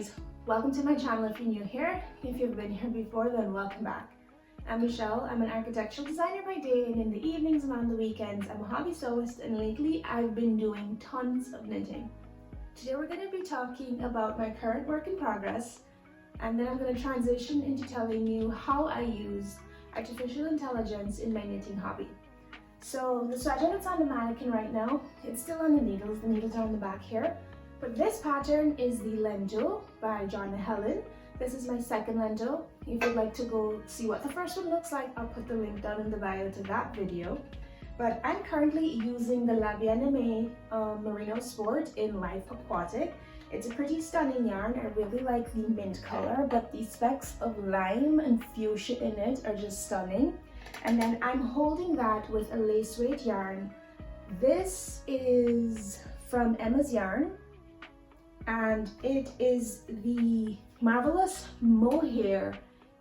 guys, welcome to my channel if you're new here. If you've been here before, then welcome back. I'm Michelle. I'm an architectural designer by day, and in the evenings and on the weekends I'm a hobby sewist, and lately I've been doing tons of knitting. Today we're going to be talking about my current work in progress, and then I'm going to transition into telling you how I use artificial intelligence in my knitting hobby. So the sweater that's on the mannequin right now, it's still on the needles are on the back here. But this pattern is the Lento by Jonna Helin. This is my second Lento. If you'd like to go see what the first one looks like, I'll put the link down in the bio to that video. But I'm currently using the Bien Aimee Merino Sport in Aquatic. It's a pretty stunning yarn. I really like the mint color, but the specks of lime and fuchsia in it are just stunning. And then I'm holding that with a lace weight yarn. This is from Emma's Yarn, and it is the marvelous Mohair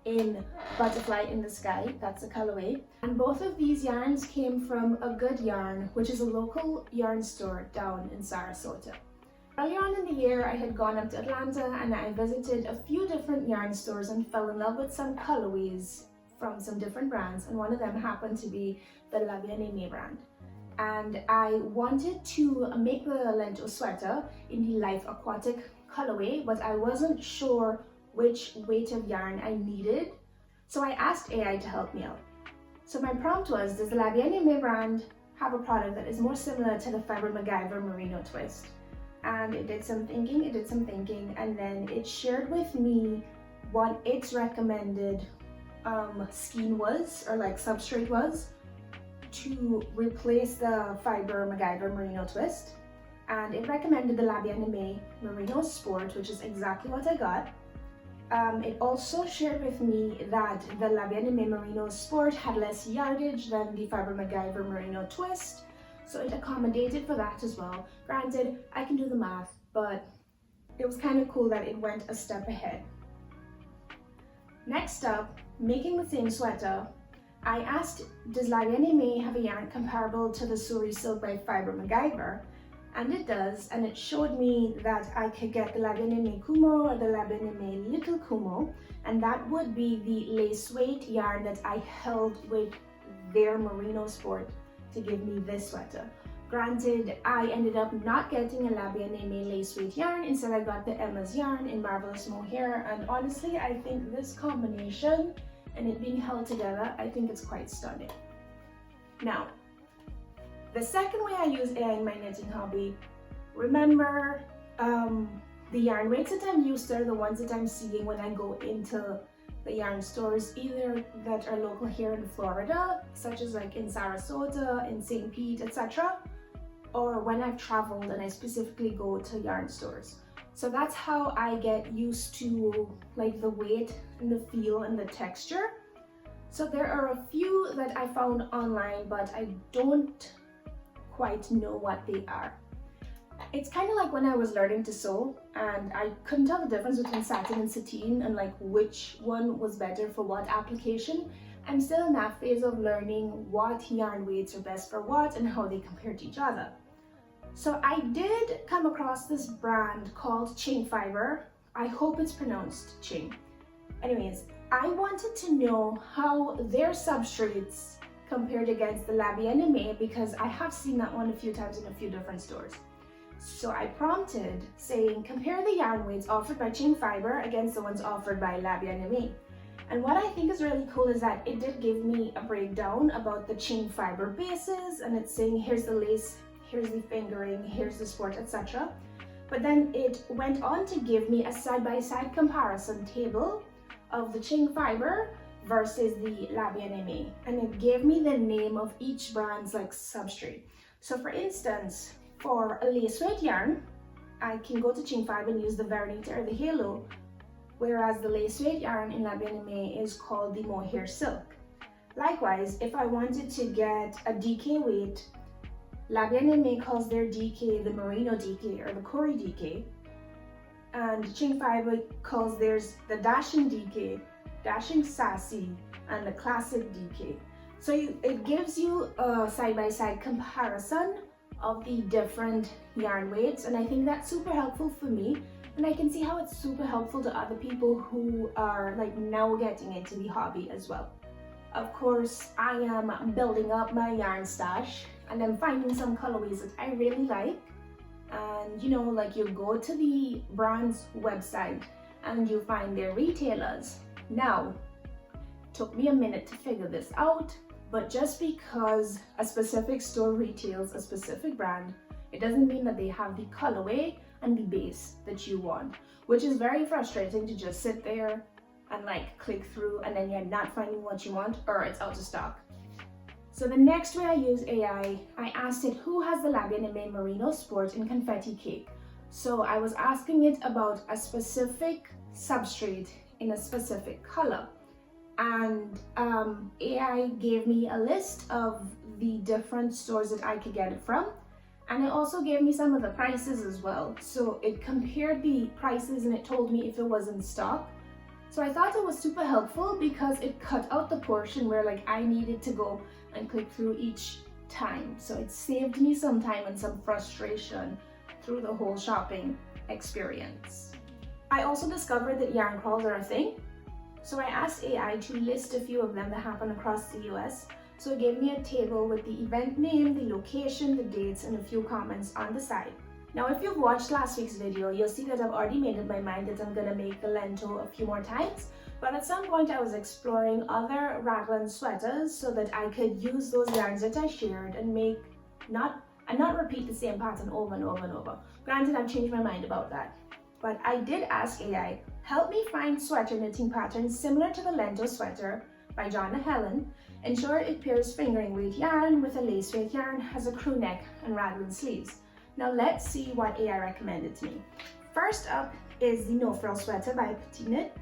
in Butterfly in the Sky. That's the colorway. And both of these yarns came from A Good Yarn, which is a local yarn store down in Sarasota. Earlier on in the year, I had gone up to Atlanta and I visited a few different yarn stores and fell in love with some colorways from some different brands, and one of them happened to be the Bien Aimee brand. And I wanted to make the Lento sweater in the Life Aquatic colorway, but I wasn't sure which weight of yarn I needed, so I asked AI to help me out. So my prompt was, does the Bien Aimee brand have a product that is more similar to the Fiber MacGyver Merino twist? And it did some thinking, and then it shared with me what its recommended skein was, or like substrate was, to replace the Fiber MacGyver Merino twist. And it recommended the Bien Aimee Merino Sport, which is exactly what I got. It also shared with me that the Bien Aimee Merino Sport had less yardage than the Fiber MacGyver Merino twist, so it accommodated for that as well. Granted, I can do the math, but it was kind of cool that it went a step ahead. Next up, making the same sweater, I asked, does Bien Aimee have a yarn comparable to the Suri Silk by Fiber MacGyver? And it does, and it showed me that I could get the Bien Aimee Kumo or the Bien Aimee Little Kumo, and that would be the lace weight yarn that I held with their Merino Sport to give me this sweater. Granted, I ended up not getting a Bien Aimee lace weight yarn. Instead, I got the Emma's Yarn in Marvelous Mohair, and honestly, I think this combination and it being held together, I think it's quite stunning. Now, the second way I use AI in my knitting hobby, remember the yarn weights that I'm used to are the ones that I'm seeing when I go into the yarn stores, either that are local here in Florida, such as like in Sarasota, in St. Pete, etc., or when I've traveled and I specifically go to yarn stores. So that's how I get used to like the weight and the feel and the texture. So there are a few that I found online, but I don't quite know what they are. It's kind of like when I was learning to sew and I couldn't tell the difference between satin and sateen and like which one was better for what application. I'm still in that phase of learning what yarn weights are best for what and how they compare to each other. So I did come across this brand called Chain Fiber. I hope it's pronounced Chain. Anyways, I wanted to know how their substrates compared against the Bien Aimee because I have seen that one a few times in a few different stores. So I prompted saying, compare the yarn weights offered by Chain Fiber against the ones offered by Bien Aimee. And what I think is really cool is that it did give me a breakdown about the Chain Fiber bases, and it's saying here's the lace, here's the fingering, here's the sport, etc. But then it went on to give me a side-by-side comparison table of the Chain Fiber versus the Bien Aimee, and it gave me the name of each brand's like substrate. So for instance, for a lace weight yarn, I can go to Chain Fiber and use the Vernita or the Halo, whereas the lace weight yarn in Bien Aimee is called the Mohair Silk. Likewise, if I wanted to get a DK weight, Bien Aimee calls their DK the Merino DK or the Cory DK, and Chain Fiber calls theirs the Dashing DK, Dashing Sassy, and the Classic DK. So it gives you a side-by-side comparison of the different yarn weights, and I think that's super helpful for me, and I can see how it's super helpful to other people who are like now getting into the hobby as well. Of course, I am building up my yarn stash and I'm finding some colorways that I really like. And you know, like you go to the brand's website and you find their retailers. Now, it took me a minute to figure this out, but just because a specific store retails a specific brand, it doesn't mean that they have the colorway and the base that you want, which is very frustrating to just sit there and like click through and then you're not finding what you want or it's out of stock. So the next way I use AI, I asked it who has the Bien Aimee Merino Sport in confetti cake. So I was asking it about a specific substrate in a specific color. And AI gave me a list of the different stores that I could get it from. And it also gave me some of the prices as well. So it compared the prices and it told me if it was in stock. So I thought it was super helpful because it cut out the portion where like I needed to go and click through each time. So it saved me some time and some frustration through the whole shopping experience. I also discovered that yarn crawls are a thing. So I asked AI to list a few of them that happen across the US. So it gave me a table with the event name, the location, the dates, and a few comments on the side. Now, if you've watched last week's video, you'll see that I've already made up my mind that I'm gonna make the Lento a few more times. But at some point I was exploring other raglan sweaters so that I could use those yarns that I shared and not repeat the same pattern over and over and over. Granted, I've changed my mind about that. But I did ask AI, help me find sweater knitting patterns similar to the Lento sweater by Jonna Helin. Ensure it pairs fingering weight yarn with a lace weight yarn, has a crew neck and raglan sleeves. Now let's see what AI recommended to me. First up is the No Frill Sweater by Petite Knit.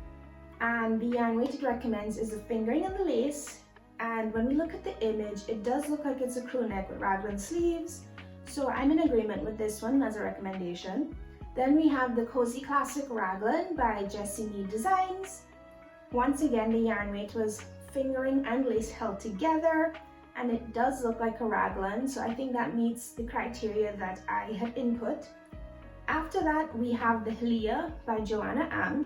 And the yarn weight it recommends is the fingering and the lace. And when we look at the image, it does look like it's a crew neck with raglan sleeves. So I'm in agreement with this one as a recommendation. Then we have the Cozy Classic Raglan by Jessie Mead Designs. Once again, the yarn weight was fingering and lace held together. And it does look like a raglan, so I think that meets the criteria that I had input. After that, we have the Helia by Jonna Helin.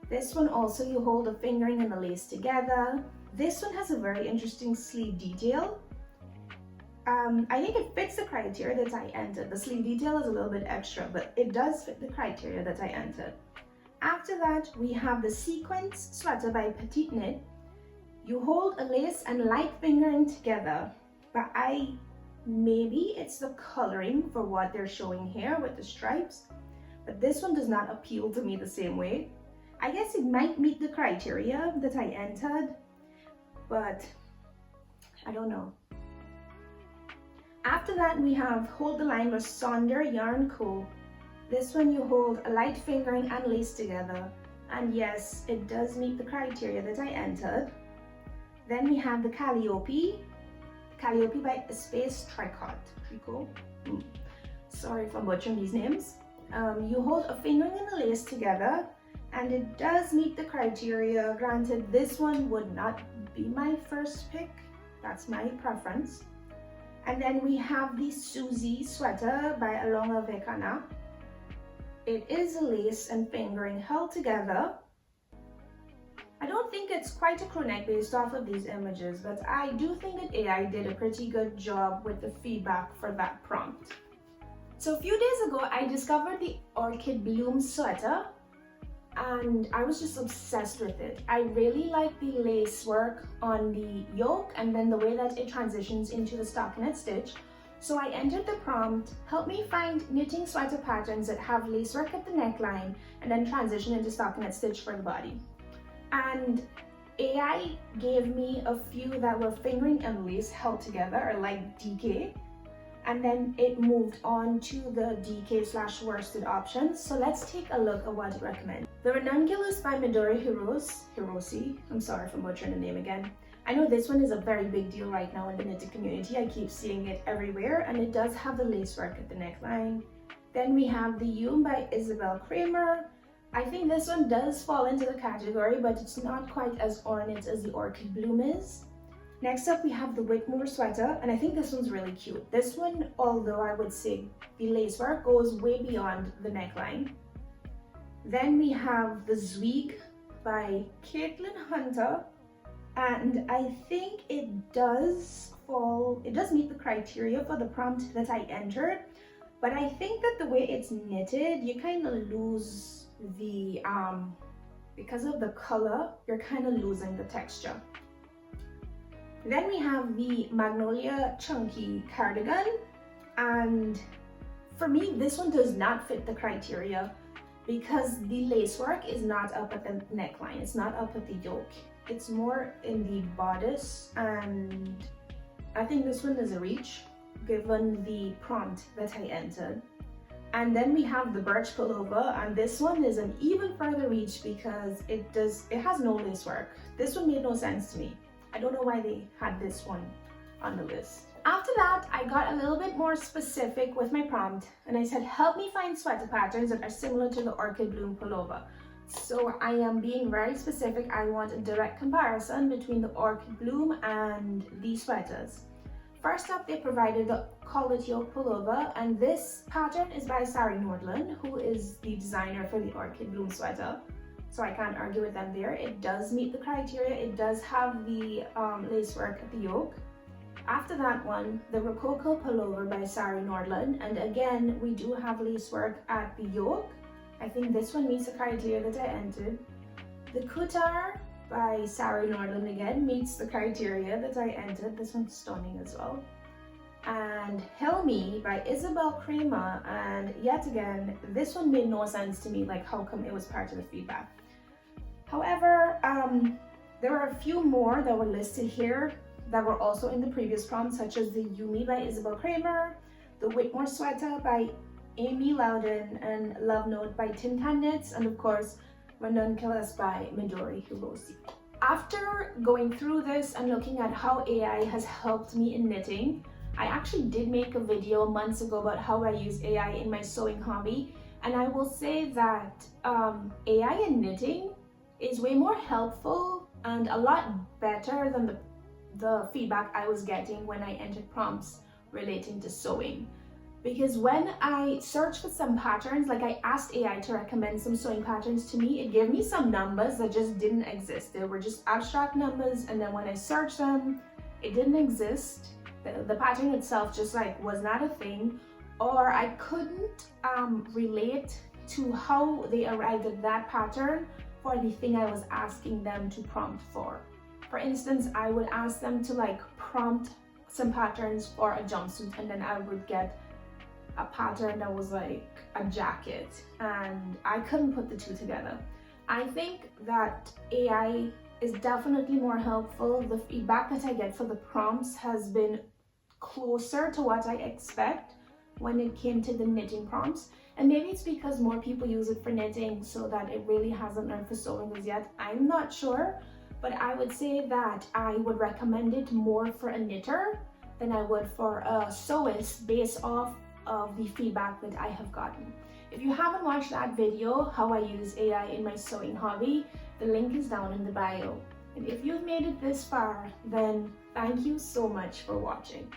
This one also, you hold the fingering and the lace together. This one has a very interesting sleeve detail. I think it fits the criteria that I entered. The sleeve detail is a little bit extra, but it does fit the criteria that I entered. After that, we have the Sequence Sweater by Petite Knit. You hold a lace and light fingering together, but maybe it's the coloring for what they're showing here with the stripes, but this one does not appeal to me the same way. I guess it might meet the criteria that I entered, but I don't know. After that, we have Hold the Line with Sonder Yarn Co. This one you hold a light fingering and lace together, and yes, it does meet the criteria that I entered. Then we have the Calliope by Space Tricot. Sorry if I'm butchering these names. You hold a fingering and a lace together, and it does meet the criteria. Granted, this one would not be my first pick. That's my preference. And then we have the Susie Sweater by Alonga Vekana. It is a lace and fingering held together. I don't think it's quite a crew neck based off of these images, but I do think that AI did a pretty good job with the feedback for that prompt. So a few days ago, I discovered the Orchid Bloom sweater and I was just obsessed with it. I really like the lace work on the yoke and then the way that it transitions into the stockinette stitch. So I entered the prompt, help me find knitting sweater patterns that have lace work at the neckline and then transition into stockinette stitch for the body. And AI gave me a few that were fingering and lace held together, or like DK, and then it moved on to the DK/worsted options. So let's take a look at what it recommends. The Ranunculus by Midori Hiroshi. I'm sorry if I'm butchering the name again. I know this one is a very big deal right now in the knitting community. I keep seeing it everywhere, and it does have the lace work at the neckline. Then we have the Yum by Isabel Kramer. I think this one does fall into the category, but it's not quite as ornate as the Orchid Bloom is. Next up, we have the Whitmore sweater, and I think this one's really cute. This one, although I would say the lacework goes way beyond the neckline. Then we have the Zweig by Caitlin Hunter, and I think it does meet the criteria for the prompt that I entered, but I think that the way it's knitted, you kind of lose the, because of the color, you're kind of losing the texture. Then we have the Magnolia Chunky cardigan, and for me this one does not fit the criteria because the lacework is not up at the neckline, it's not up at the yoke, it's more in the bodice, and I think this one is a reach given the prompt that I entered. And then we have the birch pullover, and this one is an even further reach because it has no lacework. This one made no sense to me. I don't know why they had this one on the list. After that, I got a little bit more specific with my prompt, and I said, help me find sweater patterns that are similar to the orchid bloom pullover. So I am being very specific. I want a direct comparison between the orchid bloom and these sweaters. First up, they provided the collared yoke pullover, and this pattern is by Sari Nordlund, who is the designer for the orchid bloom sweater. So I can't argue with them there. It does meet the criteria. It does have the lacework at the yoke. After that one, the Rococo pullover by Sari Nordlund, and again, we do have lacework at the yoke. I think this one meets the criteria that I entered. The Kutar by Sari Nordlund again meets the criteria that I entered. This one's stunning as well. And Helmi by Isabel Kramer, and yet again, this one made no sense to me, like how come it was part of the feedback. However, there are a few more that were listed here that were also in the previous prompt, such as the Yumi by Isabel Kramer, the Whitmore sweater by Amy Loudon, and Love Note by Tin Can Knits, and of course, Ranunculus by Midori Hiroshi. After going through this and looking at how AI has helped me in knitting, I actually did make a video months ago about how I use AI in my sewing hobby, and I will say that AI in knitting is way more helpful and a lot better than the feedback I was getting when I entered prompts relating to sewing. Because when I searched for some patterns, like I asked AI to recommend some sewing patterns to me, it gave me some numbers that just didn't exist. They were just abstract numbers, and then when I searched them, it didn't exist. The pattern itself just like was not a thing, or I couldn't relate to how they arrived at that pattern for the thing I was asking them to prompt for. For instance, I would ask them to like prompt some patterns for a jumpsuit, and then I would get a pattern that was like a jacket, and I couldn't put the two together. I think that AI is definitely more helpful. The feedback that I get for the prompts has been closer to what I expect when it came to the knitting prompts, and maybe it's because more people use it for knitting so that it really hasn't learned for sewing as yet. I'm not sure, but I would say that I would recommend it more for a knitter than I would for a sewist based off of the feedback that I have gotten. If you haven't watched that video, how I use AI in my sewing hobby, the link is down in the bio. And if you've made it this far, then thank you so much for watching.